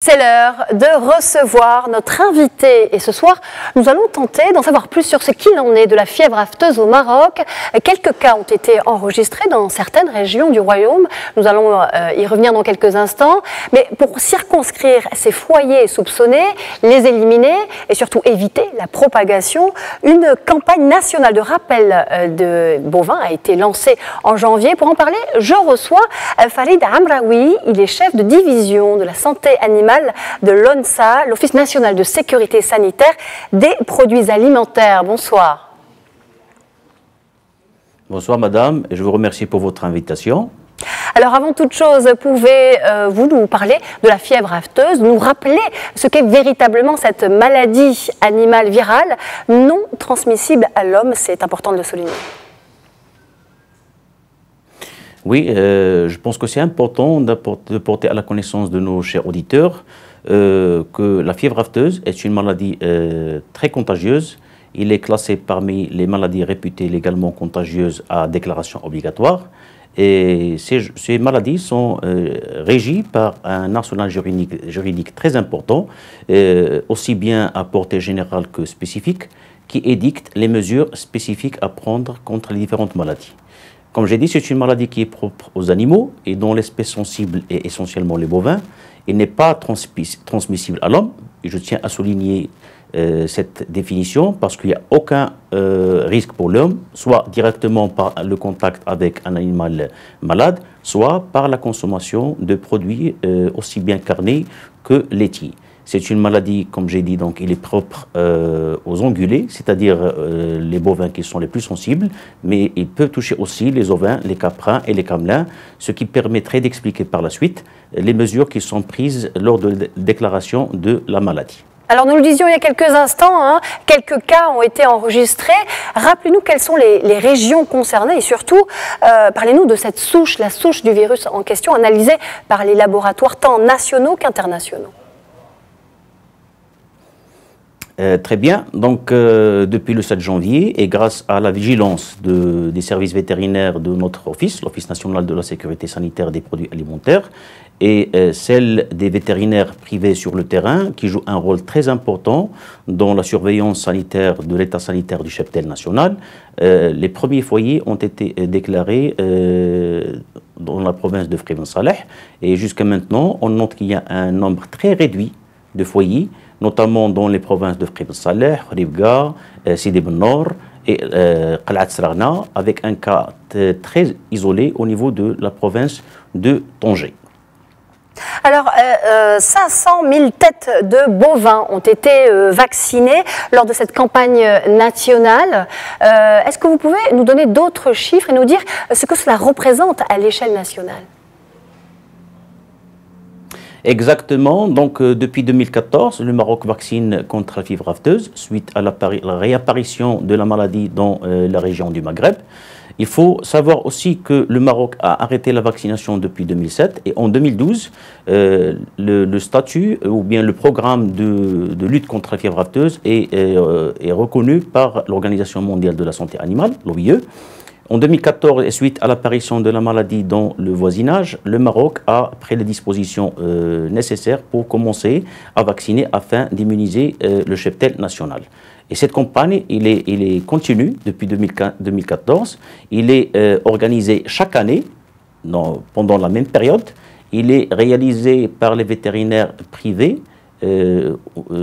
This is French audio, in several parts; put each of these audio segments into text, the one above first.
C'est l'heure de recevoir notre invité et ce soir, nous allons tenter d'en savoir plus sur ce qu'il en est de la fièvre afteuse au Maroc. Quelques cas ont été enregistrés dans certaines régions du royaume. Nous allons y revenir dans quelques instants. Mais pour circonscrire ces foyers soupçonnés, les éliminer et surtout éviter la propagation, une campagne nationale de rappel de bovins a été lancée en janvier. Pour en parler, je reçois Farid Amraoui. Il est chef de division de la santé animale de l'ONSA, l'Office national de sécurité sanitaire des produits alimentaires. Bonsoir. Bonsoir madame, et je vous remercie pour votre invitation. Alors avant toute chose, pouvez-vous nous parler de la fièvre afteuse, nous rappeler ce qu'est véritablement cette maladie animale virale non transmissible à l'homme? C'est important de le souligner. Oui, je pense que c'est important de porter à la connaissance de nos chers auditeurs que la fièvre afteuse est une maladie très contagieuse. Il est classé parmi les maladies réputées légalement contagieuses à déclaration obligatoire. Et ces maladies sont régies par un arsenal juridique très important, aussi bien à portée générale que spécifique, qui édicte les mesures spécifiques à prendre contre les différentes maladies. Comme j'ai dit, c'est une maladie qui est propre aux animaux et dont l'espèce sensible est essentiellement les bovins. Il n'est pas transmissible à l'homme. Et je tiens à souligner cette définition parce qu'il n'y a aucun risque pour l'homme, soit directement par le contact avec un animal malade, soit par la consommation de produits aussi bien carnés que laitiers. C'est une maladie, comme j'ai dit, donc il est propre aux ongulés, c'est-à-dire les bovins qui sont les plus sensibles, mais il peut toucher aussi les ovins, les caprins et les camelins, ce qui permettrait d'expliquer par la suite les mesures qui sont prises lors de la déclaration de la maladie. Alors nous le disions il y a quelques instants, quelques cas ont été enregistrés. Rappelez-nous quelles sont les régions concernées et surtout, parlez-nous de cette souche, la souche du virus en question, analysée par les laboratoires tant nationaux qu'internationaux. Très bien. Donc, depuis le 7 janvier, et grâce à la vigilance des services vétérinaires de notre office, l'Office national de la sécurité sanitaire des produits alimentaires, et celle des vétérinaires privés sur le terrain, qui jouent un rôle très important dans la surveillance sanitaire de l'état sanitaire du cheptel national, les premiers foyers ont été déclarés dans la province de Frim Saleh. Et jusqu'à maintenant, on note qu'il y a un nombre très réduit de foyers, notamment dans les provinces de Frim Saleh, Ribga, Sidi Ben Nor et Qalat Sragna, avec un cas très isolé au niveau de la province de Tanger. Alors, 500 000 têtes de bovins ont été vaccinées lors de cette campagne nationale. Est-ce que vous pouvez nous donner d'autres chiffres et nous dire ce que cela représente à l'échelle nationale ? Exactement. Donc, depuis 2014, le Maroc vaccine contre la fièvre afteuse suite à la réapparition de la maladie dans la région du Maghreb. Il faut savoir aussi que le Maroc a arrêté la vaccination depuis 2007 et en 2012, le statut ou bien le programme de lutte contre la fièvre afteuse est reconnu par l'Organisation mondiale de la santé animale, l'OIE. En 2014, et suite à l'apparition de la maladie dans le voisinage, le Maroc a pris les dispositions nécessaires pour commencer à vacciner afin d'immuniser le cheptel national. Et cette campagne, il est continue depuis 2014. Il est organisé chaque année, pendant la même période. Il est réalisé par les vétérinaires privés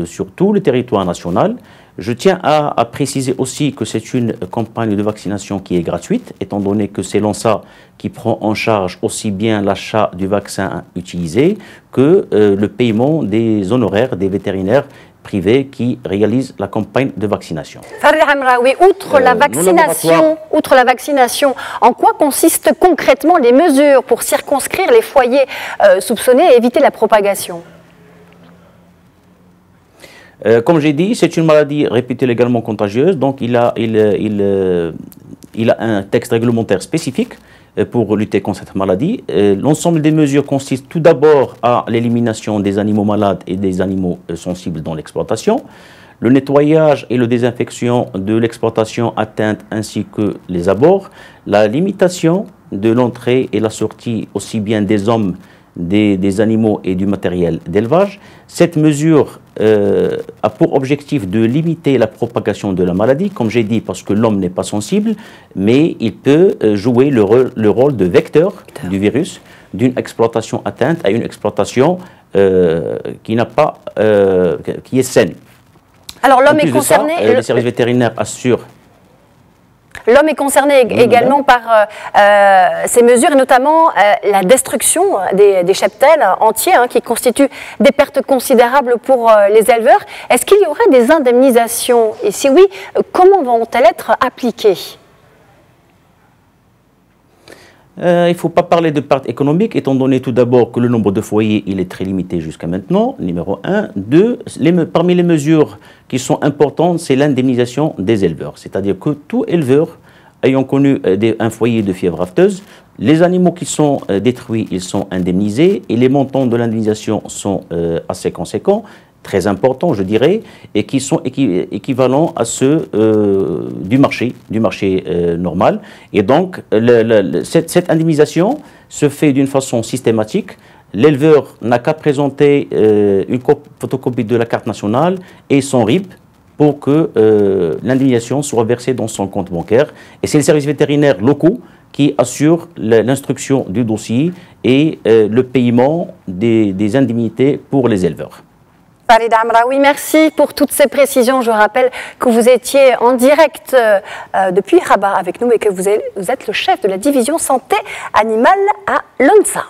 sur tout le territoire national. Je tiens à préciser aussi que c'est une campagne de vaccination qui est gratuite, étant donné que c'est l'ONSA qui prend en charge aussi bien l'achat du vaccin utilisé que le paiement des honoraires des vétérinaires privés qui réalisent la campagne de vaccination. Farid Amraoui, outre la vaccination, en quoi consistent concrètement les mesures pour circonscrire les foyers soupçonnés et éviter la propagation ? Comme j'ai dit, c'est une maladie réputée légalement contagieuse, donc il a un texte réglementaire spécifique pour lutter contre cette maladie. L'ensemble des mesures consiste tout d'abord à l'élimination des animaux malades et des animaux sensibles dans l'exploitation, le nettoyage et la désinfection de l'exploitation atteinte ainsi que les abords, la limitation de l'entrée et la sortie aussi bien des hommes des animaux et du matériel d'élevage. Cette mesure a pour objectif de limiter la propagation de la maladie, comme j'ai dit, parce que l'homme n'est pas sensible, mais il peut jouer le rôle de vecteur du virus, d'une exploitation atteinte à une exploitation qui est saine. Alors l'homme est concerné. Les services vétérinaires assurent. L'homme est concerné également par ces mesures, et notamment la destruction des cheptels entiers, qui constituent des pertes considérables pour les éleveurs. Est-ce qu'il y aurait des indemnisations? Et si oui, comment vont-elles être appliquées? Il ne faut pas parler de pertes économiques, étant donné tout d'abord que le nombre de foyers il est très limité jusqu'à maintenant, numéro 1. 2, parmi les mesures qui sont importantes, c'est l'indemnisation des éleveurs. C'est-à-dire que tout éleveur ayant connu un foyer de fièvre afteuse, les animaux qui sont détruits, ils sont indemnisés et les montants de l'indemnisation sont assez conséquents, très importants je dirais, et qui sont équivalents à ceux du marché normal. Et donc cette indemnisation se fait d'une façon systématique. L'éleveur n'a qu'à présenter une photocopie de la carte nationale et son RIB pour que l'indemnisation soit versée dans son compte bancaire. Et c'est les services vétérinaires locaux qui assurent l'instruction du dossier et le paiement des indemnités pour les éleveurs. Farid Amraoui, merci pour toutes ces précisions. Je rappelle que vous étiez en direct depuis Rabat avec nous et que vous êtes le chef de la division santé animale à l'ONSA.